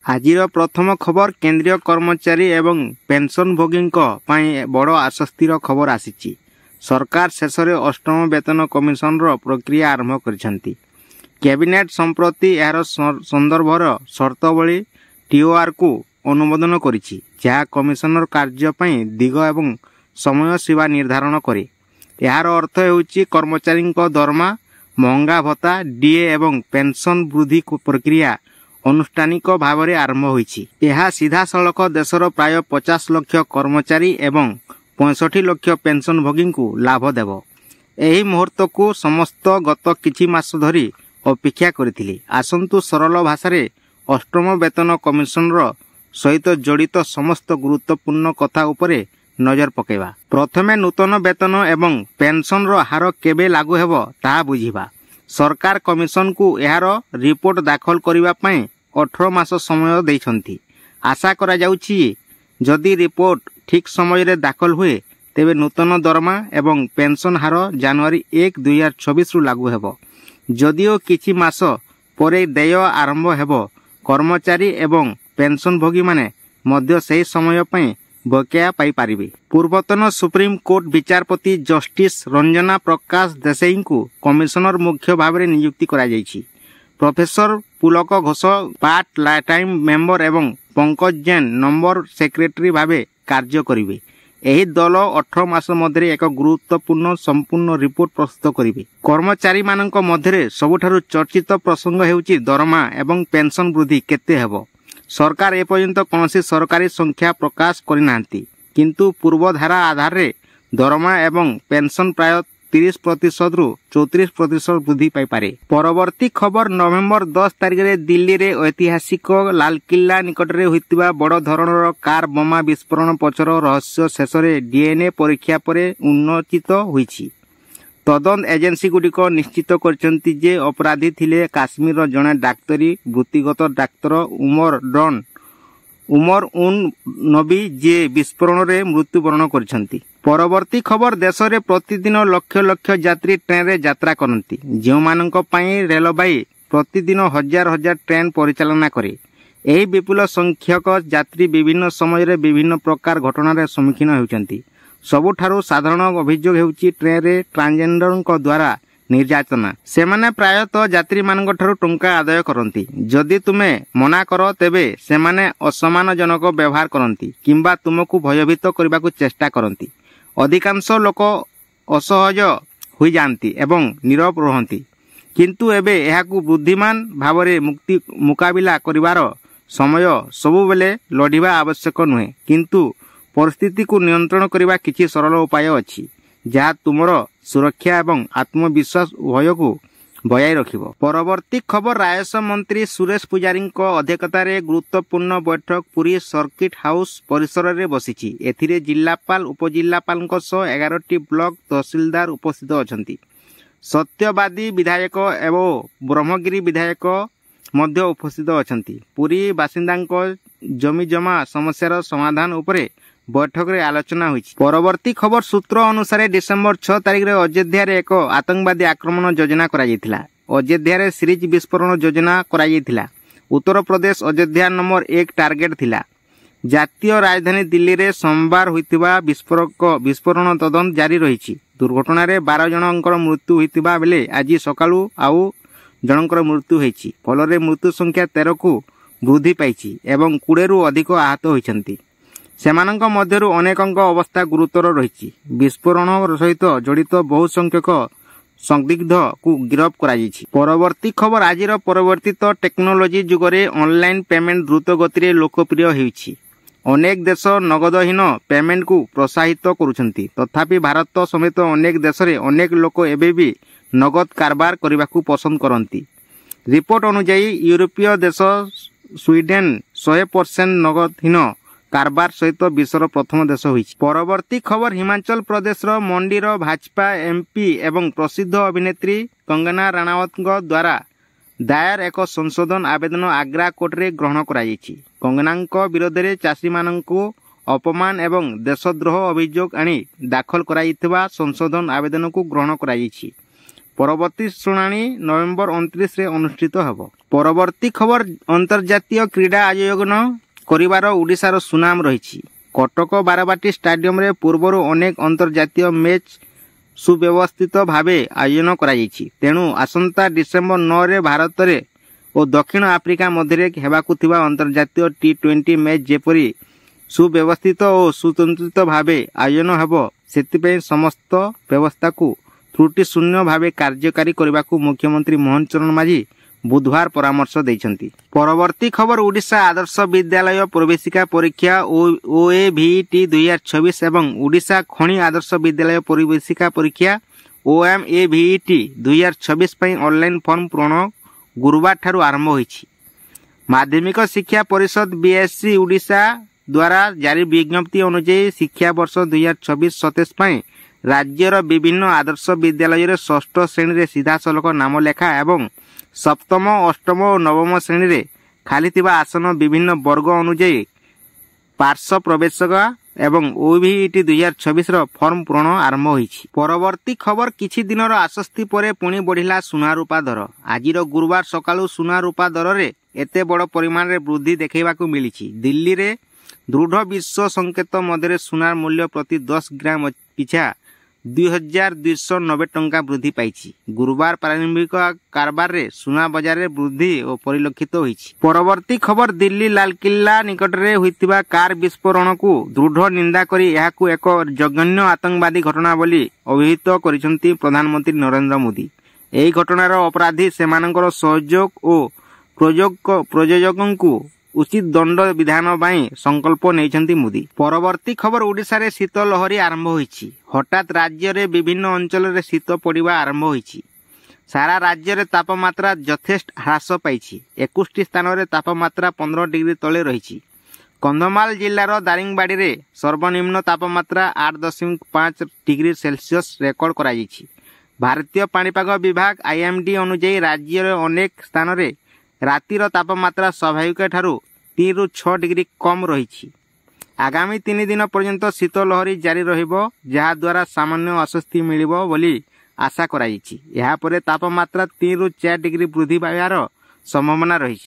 ଆଜିର ପ୍ରଥମ ଖବର କେନ୍ଦ୍ରୀୟ କର୍ମଚାରୀ ଏବଂ ପେନ୍ସନଭୋଗୀଙ୍କ ପାଇଁ ବଡ଼ ଆଶ୍ୱସ୍ତିର ଖବର ଆସିଛି। ସରକାର ଶେଷରେ ଅଷ୍ଟମ ବେତନ କମିଶନର ପ୍ରକ୍ରିୟା ଆରମ୍ଭ କରିଛନ୍ତି। କ୍ୟାବିନେଟ୍ ସମ୍ପ୍ରତି ଏହାର ସନ୍ଦର୍ଭର ସର୍ତ୍ତାବଳୀ ଟିଓଆର୍କୁ ଅନୁମୋଦନ କରିଛି, ଯାହା କମିଶନର କାର୍ଯ୍ୟ ପାଇଁ ଦିଗ ଏବଂ ସମୟ ସୀମା ନିର୍ଦ୍ଧାରଣ କରେ। ଏହାର ଅର୍ଥ ହେଉଛି କର୍ମଚାରୀଙ୍କ ଦରମା, ମହଙ୍ଗା ଭତ୍ତା, ଡିଏ ଏବଂ ପେନ୍ସନ୍ ବୃଦ୍ଧି ପ୍ରକ୍ରିୟା ଅନୁଷ୍ଠାନିକ ଭାବରେ ଆରମ୍ଭ ହୋଇଛି। ଏହା ସିଧାସଳଖ ଦେଶର ପ୍ରାୟ 50 ଲକ୍ଷ କର୍ମଚାରୀ ଏବଂ 65 ଲକ୍ଷ ପେନ୍ସନଭୋଗୀଙ୍କୁ ଲାଭ ଦେବ। ଏହି ମୁହୂର୍ତ୍ତକୁ ସମସ୍ତ ଗତ କିଛି ମାସ ଧରି ଅପେକ୍ଷା କରିଥିଲେ। ଆସନ୍ତୁ ସରଳ ଭାଷାରେ ଅଷ୍ଟମ ବେତନ କମିଶନର ସହିତ ଜଡ଼ିତ ସମସ୍ତ ଗୁରୁତ୍ୱପୂର୍ଣ୍ଣ କଥା ଉପରେ ନଜର ପକାଇବା। ପ୍ରଥମେ ନୂତନ ବେତନ ଏବଂ ପେନ୍ସନର ହାର କେବେ ଲାଗୁ ହେବ ତାହା ବୁଝିବା। ସରକାର କମିଶନକୁ ଏହାର ରିପୋର୍ଟ ଦାଖଲ କରିବା ପାଇଁ 18 ମାସ ସମୟ ଦେଇଛନ୍ତି। ଆଶା କରାଯାଉଛି ଯଦି ରିପୋର୍ଟ ଠିକ୍ ସମୟରେ ଦାଖଲ ହୁଏ, ତେବେ ନୂତନ ଦରମା ଏବଂ ପେନ୍ସନ୍ ହାର ଜାନୁଆରୀ 1, 2024ରୁ ଲାଗୁ ହେବ। ଯଦିଓ କିଛି ମାସ ପରେ ଦେୟ ଆରମ୍ଭ ହେବ, କର୍ମଚାରୀ ଏବଂ ପେନ୍ସନଭୋଗୀମାନେ ମଧ୍ୟ ସେହି ସମୟ ପାଇଁ ବକେୟା ପାଇପାରିବେ। ପୂର୍ବତନ ସୁପ୍ରିମକୋର୍ଟ ବିଚାରପତି ଜଷ୍ଟିସ୍ ରଞ୍ଜନା ପ୍ରକାଶ ଦେଶାଇଙ୍କୁ କମିଶନର ମୁଖ୍ୟ ଭାବରେ ନିଯୁକ୍ତି କରାଯାଇଛି। ପ୍ରଫେସର ପୁଲକ ଘୋଷ ପାର୍ଟ ଟାଇମ୍ ମେମ୍ବର ଏବଂ ପଙ୍କଜ ଜୈନ ନମ୍ବର ସେକ୍ରେଟାରୀ ଭାବେ କାର୍ଯ୍ୟ କରିବେ। ଏହି ଦଳ 18 ମାସ ମଧ୍ୟରେ ଏକ ଗୁରୁତ୍ୱପୂର୍ଣ୍ଣ ସମ୍ପୂର୍ଣ୍ଣ ରିପୋର୍ଟ ପ୍ରସ୍ତୁତ କରିବେ। କର୍ମଚାରୀମାନଙ୍କ ମଧ୍ୟରେ ସବୁଠାରୁ ଚର୍ଚ୍ଚିତ ପ୍ରସଙ୍ଗ ହେଉଛି ଦରମା ଏବଂ ପେନ୍ସନ୍ ବୃଦ୍ଧି କେତେ ହେବ। ସରକାର ଏପର୍ଯ୍ୟନ୍ତ କୌଣସି ସରକାରୀ ସଂଖ୍ୟା ପ୍ରକାଶ କରିନାହାନ୍ତି, କିନ୍ତୁ ପୂର୍ବ ଧାରା ଆଧାରରେ ଦରମା ଏବଂ ପେନ୍ସନ୍ ପ୍ରାୟ 30%ରୁ 34% ବୃଦ୍ଧି ପାଇପାରେ। ପରବର୍ତ୍ତୀ ଖବର ନଭେମ୍ବର 10 ତାରିଖରେ ଦିଲ୍ଲୀରେ ଐତିହାସିକ ଲାଲକିଲ୍ଲା ନିକଟରେ ହୋଇଥିବା ବଡ଼ ଧରଣର କାର୍ ବୋମା ବିସ୍ଫୋରଣ ପଛର ରହସ୍ୟ ଶେଷରେ ଡିଏନ୍ଏ ପରୀକ୍ଷା ପରେ ଉନ୍ମୋଚିତ ହୋଇଛି। ତଦନ୍ତ ଏଜେନ୍ସିଗୁଡ଼ିକ ନିଶ୍ଚିତ କରିଛନ୍ତି ଯେ ଅପରାଧୀ ଥିଲେ କାଶ୍ମୀରର ଜଣେ ଡାକ୍ତରୀ ବୃତ୍ତିଗତ ଡାକ୍ତର ଉମର ଉନ୍ ନବୀ, ଯିଏ ବିସ୍ଫୋରଣରେ ମୃତ୍ୟୁବରଣ କରିଛନ୍ତି। ପରବର୍ତ୍ତୀ ଖବର ଦେଶରେ ପ୍ରତିଦିନ ଲକ୍ଷ ଲକ୍ଷ ଯାତ୍ରୀ ଟ୍ରେନ୍ରେ ଯାତ୍ରା କରନ୍ତି, ଯେଉଁମାନଙ୍କ ପାଇଁ ରେଳବାଇ ପ୍ରତିଦିନ ହଜାର ହଜାର ଟ୍ରେନ୍ ପରିଚାଳନା କରେ। ଏହି ବିପୁଳ ସଂଖ୍ୟକ ଯାତ୍ରୀ ବିଭିନ୍ନ ସମୟରେ ବିଭିନ୍ନ ପ୍ରକାର ଘଟଣାର ସମ୍ମୁଖୀନ ହେଉଛନ୍ତି। ସବୁଠାରୁ ସାଧାରଣ ଅଭିଯୋଗ ହେଉଛି ଟ୍ରେନ୍ରେ ଟ୍ରାନ୍ସଜେଣ୍ଡରଙ୍କ ଦ୍ୱାରା ନିର୍ଯାତନା। ସେମାନେ ପ୍ରାୟତଃ ଯାତ୍ରୀମାନଙ୍କଠାରୁ ଟଙ୍କା ଆଦାୟ କରନ୍ତି। ଯଦି ତୁମେ ମନା କର, ତେବେ ସେମାନେ ଅସମ୍ମାନଜନକ ବ୍ୟବହାର କରନ୍ତି କିମ୍ବା ତୁମକୁ ଭୟଭୀତ କରିବାକୁ ଚେଷ୍ଟା କରନ୍ତି। ଅଧିକାଂଶ ଲୋକ ଅସହଜ ହୋଇଯାଆନ୍ତି ଏବଂ ନୀରବ ରୁହନ୍ତି। କିନ୍ତୁ ଏବେ ଏହାକୁ ବୁଦ୍ଧିମାନ ଭାବରେ ମୁକାବିଲା କରିବାର ସମୟ। ସବୁବେଳେ ଲଢ଼ିବା ଆବଶ୍ୟକ ନୁହେଁ, କିନ୍ତୁ ପରିସ୍ଥିତିକୁ ନିୟନ୍ତ୍ରଣ କରିବା କିଛି ସରଳ ଉପାୟ ଅଛି, ଯାହା ତୁମର ସୁରକ୍ଷା ଏବଂ ଆତ୍ମବିଶ୍ୱାସ ଉଭୟକୁ ବଜାୟ ରଖିବ। ପରବର୍ତ୍ତୀ ଖବର ରାଜସ୍ୱ ମନ୍ତ୍ରୀ ସୁରେଶ ପୂଜାରୀଙ୍କ ଅଧ୍ୟକ୍ଷତାରେ ଗୁରୁତ୍ୱପୂର୍ଣ୍ଣ ବୈଠକ ପୁରୀ ସର୍କିଟ ହାଉସ୍ ପରିସରରେ ବସିଛି। ଏଥିରେ ଜିଲ୍ଲାପାଳ, ଉପଜିଲ୍ଲାପାଳଙ୍କ ସହ 11ଟି ବ୍ଲକ ତହସିଲଦାର ଉପସ୍ଥିତ ଅଛନ୍ତି। ସତ୍ୟବାଦୀ ବିଧାୟକ ଏବଂ ବ୍ରହ୍ମଗିରି ବିଧାୟକ ମଧ୍ୟ ଉପସ୍ଥିତ ଅଛନ୍ତି। ପୁରୀ ବାସିନ୍ଦାଙ୍କ ଜମିଜମା ସମସ୍ୟାର ସମାଧାନ ଉପରେ ବୈଠକରେ ଆଲୋଚନା ହୋଇଛି। ପରବର୍ତ୍ତୀ ଖବର ସୂତ୍ର ଅନୁସାରେ ଡିସେମ୍ବର 6 ତାରିଖରେ ଅଯୋଧ୍ୟାରେ ଏକ ଆତଙ୍କବାଦୀ ଆକ୍ରମଣ ଯୋଜନା କରାଯାଇଥିଲା। ଅଯୋଧ୍ୟାରେ ସିରିଜ ବିସ୍ଫୋରଣ ଯୋଜନା କରାଯାଇଥିଲା। ଉତ୍ତରପ୍ରଦେଶ ଅଯୋଧ୍ୟା ନମ୍ବର 1 ଟାର୍ଗେଟ ଥିଲା। ଜାତୀୟ ରାଜଧାନୀ ଦିଲ୍ଲୀରେ ସୋମବାର ହୋଇଥିବା ବିସ୍ଫୋରଣ ତଦନ୍ତ ଜାରି ରହିଛି। ଦୁର୍ଘଟଣାରେ 12 ଜଣଙ୍କର ମୃତ୍ୟୁ ହୋଇଥିବା ବେଳେ ଆଜି ସକାଳୁ ଆଉ ଜଣଙ୍କର ମୃତ୍ୟୁ ହୋଇଛି। ଫଳରେ ମୃତ୍ୟୁ ସଂଖ୍ୟା 13କୁ ବୃଦ୍ଧି ପାଇଛି ଏବଂ 20ରୁ ଅଧିକ ଆହତ ହୋଇଛନ୍ତି। ସେମାନଙ୍କ ମଧ୍ୟରୁ ଅନେକଙ୍କ ଅବସ୍ଥା ଗୁରୁତର ରହିଛି। ବିସ୍ଫୋରଣ ସହିତ ଜଡ଼ିତ ବହୁ ସଂଖ୍ୟକ ସନ୍ଦିଗ୍ଧକୁ ଗିରଫ କରାଯାଇଛି। ପରବର୍ତ୍ତୀ ଖବର ଆଜିର ପରିବର୍ତ୍ତିତ ଟେକ୍ନୋଲୋଜି ଯୁଗରେ ଅନଲାଇନ୍ ପେମେଣ୍ଟ ଦ୍ରୁତ ଗତିରେ ଲୋକପ୍ରିୟ ହେଉଛି। ଅନେକ ଦେଶ ନଗଦହୀନ ପେମେଣ୍ଟକୁ ପ୍ରୋତ୍ସାହିତ କରୁଛନ୍ତି। ତଥାପି ଭାରତ ସମେତ ଅନେକ ଦେଶରେ ଅନେକ ଲୋକ ଏବେ ବି ନଗଦ କାରବାର କରିବାକୁ ପସନ୍ଦ କରନ୍ତି। ରିପୋର୍ଟ ଅନୁଯାୟୀ ୟୁରୋପୀୟ ଦେଶ ସ୍ୱିଡେନ୍ 100% ନଗଦହୀନ କାରବାର ସହିତ ବିଶ୍ୱର ପ୍ରଥମ ଦେଶ ହୋଇଛି। ପରବର୍ତ୍ତୀ ଖବର ହିମାଚଳ ପ୍ରଦେଶର ମଣ୍ଡିର ଭାଜପା ଏମ୍ପି ଏବଂ ପ୍ରସିଦ୍ଧ ଅଭିନେତ୍ରୀ କଙ୍ଗନା ରାଣାୱତଙ୍କ ଦ୍ୱାରା ଦାୟର ଏକ ସଂଶୋଧନ ଆବେଦନ ଆଗ୍ରା କୋର୍ଟରେ ଗ୍ରହଣ କରାଯାଇଛି। କଙ୍ଗନାଙ୍କ ବିରୋଧରେ ଚାଷୀମାନଙ୍କୁ ଅପମାନ ଏବଂ ଦେଶଦ୍ରୋହ ଅଭିଯୋଗ ଆଣି ଦାଖଲ କରାଯାଇଥିବା ସଂଶୋଧନ ଆବେଦନକୁ ଗ୍ରହଣ କରାଯାଇଛି। ପରବର୍ତ୍ତୀ ଶୁଣାଣି ନଭେମ୍ବର 29ରେ ଅନୁଷ୍ଠିତ ହେବ। ପରବର୍ତ୍ତୀ ଖବର ଅନ୍ତର୍ଜାତୀୟ କ୍ରୀଡ଼ା ଆୟୋଜନ କରିବାର ଓଡ଼ିଶାର ସୁନାମ ରହିଛି। କଟକ ବାରବାଟୀ ଷ୍ଟାଡିୟମରେ ପୂର୍ବରୁ ଅନେକ ଅନ୍ତର୍ଜାତୀୟ ମ୍ୟାଚ୍ ସୁବ୍ୟବସ୍ଥିତ ଭାବେ ଆୟୋଜନ କରାଯାଇଛି। ତେଣୁ ଆସନ୍ତା ଡିସେମ୍ବର 9ରେ ଭାରତରେ ଓ ଦକ୍ଷିଣ ଆଫ୍ରିକା ମଧ୍ୟରେ ହେବାକୁ ଥିବା ଅନ୍ତର୍ଜାତୀୟ T20 ମ୍ୟାଚ୍ ଯେପରି ସୁବ୍ୟବସ୍ଥିତ ଓ ସୁସଂଗଠିତ ଭାବେ ଆୟୋଜନ ହେବ, ସେଥିପାଇଁ ସମସ୍ତ ବ୍ୟବସ୍ଥାକୁ ତ୍ରୁଟି ଶୂନ୍ୟ ଭାବେ କାର୍ଯ୍ୟକାରୀ କରିବାକୁ ମୁଖ୍ୟମନ୍ତ୍ରୀ ମୋହନ ଚରଣ ମାଝୀ ବୁଧବାର ପରାମର୍ଶ ଦେଇଛନ୍ତି। ପରବର୍ତ୍ତୀ ଖବର ଓଡ଼ିଶା ଆଦର୍ଶ ବିଦ୍ୟାଳୟ ପ୍ରବେଶିକା ପରୀକ୍ଷା OAVET 2026 ଏବଂ ଓଡ଼ିଶା ଖଣି ଆଦର୍ଶ ବିଦ୍ୟାଳୟ ପ୍ରବେଶିକା ପରୀକ୍ଷା OMAVET 2026 ପାଇଁ ଅନଲାଇନ୍ ଫର୍ମ ପୂରଣ ଗୁରୁବାରଠାରୁ ଆରମ୍ଭ ହୋଇଛି। ମାଧ୍ୟମିକ ଶିକ୍ଷା ପରିଷଦ BSC ଓଡ଼ିଶା ଦ୍ୱାରା ଜାରି ବିଜ୍ଞପ୍ତି ଅନୁଯାୟୀ ଶିକ୍ଷାବର୍ଷ 2026-27 ପାଇଁ ରାଜ୍ୟର ବିଭିନ୍ନ ଆଦର୍ଶ ବିଦ୍ୟାଳୟରେ ଷଷ୍ଠ ଶ୍ରେଣୀରେ ସିଧାସଳଖ ନାମ ଲେଖା ଏବଂ ସପ୍ତମ, ଅଷ୍ଟମ ଓ ନବମ ଶ୍ରେଣୀରେ ଖାଲିଥିବା ଆସନ ବିଭିନ୍ନ ବର୍ଗ ଅନୁଯାୟୀ ପାର୍ଶ୍ୱ ପ୍ରବେଶିକା ଏବଂ OAVET 2026ର ଫର୍ମ ପୂରଣ ଆରମ୍ଭ ହୋଇଛି। ପରବର୍ତ୍ତୀ ଖବର କିଛି ଦିନର ଆଶ୍ୱସ୍ତି ପରେ ପୁଣି ବଢ଼ିଲା ସୁନା ରୂପା ଦର। ଆଜିର ଗୁରୁବାର ସକାଳୁ ସୁନା ରୂପା ଦରରେ ଏତେ ବଡ଼ ପରିମାଣରେ ବୃଦ୍ଧି ଦେଖାଇବାକୁ ମିଳିଛି। ଦିଲ୍ଲୀରେ ଦୃଢ଼ ବିଶ୍ୱ ସଂକେତ ମଧ୍ୟରେ ସୁନାର ମୂଲ୍ୟ ପ୍ରତି 10 ଗ୍ରାମ ପିଛା 2,290 ଟଙ୍କା ବୃଦ୍ଧି ପାଇଛି। ଗୁରୁବାର ପ୍ରାରମ୍ଭିକ କାରବାରରେ ସୁନା ବଜାରରେ ବୃଦ୍ଧି ଓ ପରିଲକ୍ଷିତ ହୋଇଛି। ପରବର୍ତ୍ତୀ ଖବର ଦିଲ୍ଲୀ ଲାଲକିଲ୍ଲା ନିକଟରେ ହୋଇଥିବା କାର ବିସ୍ଫୋରଣକୁ ଦୃଢ଼ ନିନ୍ଦା କରି ଏହାକୁ ଏକ ଜଘନ୍ୟ ଆତଙ୍କବାଦୀ ଘଟଣା ବୋଲି ଅଭିହିତ କରିଛନ୍ତି ପ୍ରଧାନମନ୍ତ୍ରୀ ନରେନ୍ଦ୍ର ମୋଦି। ଏହି ଘଟଣାର ଅପରାଧୀ ସେମାନଙ୍କର ସହଯୋଗ ଓ ପ୍ରଯୋଜକଙ୍କୁ ଉଚିତ ଦଣ୍ଡ ବିଧାନ ପାଇଁ ସଂକଳ୍ପ ନେଇଛନ୍ତି ମୋଦି। ପରବର୍ତ୍ତୀ ଖବର ଓଡ଼ିଶାରେ ଶୀତ ଲହରୀ ଆରମ୍ଭ ହୋଇଛି। ହଠାତ୍ ରାଜ୍ୟରେ ବିଭିନ୍ନ ଅଞ୍ଚଳରେ ଶୀତ ପଡ଼ିବା ଆରମ୍ଭ ହୋଇଛି। ସାରା ରାଜ୍ୟରେ ତାପମାତ୍ରା ଯଥେଷ୍ଟ ହ୍ରାସ ପାଇଛି। 21ଟି ସ୍ଥାନରେ ତାପମାତ୍ରା 15 ଡିଗ୍ରୀ ତଳେ ରହିଛି। କନ୍ଧମାଳ ଜିଲ୍ଲାର ଦାରିଙ୍ଗବାଡ଼ିରେ ସର୍ବନିମ୍ନ ତାପମାତ୍ରା 8.5 ଡିଗ୍ରୀ ସେଲସିୟସ୍ ରେକର୍ଡ କରାଯାଇଛି। ଭାରତୀୟ ପାଣିପାଗ ବିଭାଗ IMD ଅନୁଯାୟୀ ରାଜ୍ୟର ଅନେକ ସ୍ଥାନରେ ରାତିର ତାପମାତ୍ରା ସ୍ୱାଭାବିକ ଠାରୁ 3ରୁ 6 ଡିଗ୍ରୀ କମ୍ ରହିଛି। ଆଗାମୀ 3 ଦିନ ପର୍ଯ୍ୟନ୍ତ ଶୀତ ଲହରୀ ଜାରି ରହିବ, ଯାହାଦ୍ୱାରା ସାମାନ୍ୟ ଆଶ୍ୱସ୍ତି ମିଳିବ ବୋଲି ଆଶା କରାଯାଇଛି। ଏହାପରେ ତାପମାତ୍ରା 3ରୁ 4 ଡିଗ୍ରୀ ବୃଦ୍ଧି ପାଇବାର ସମ୍ଭାବନା ରହିଛି।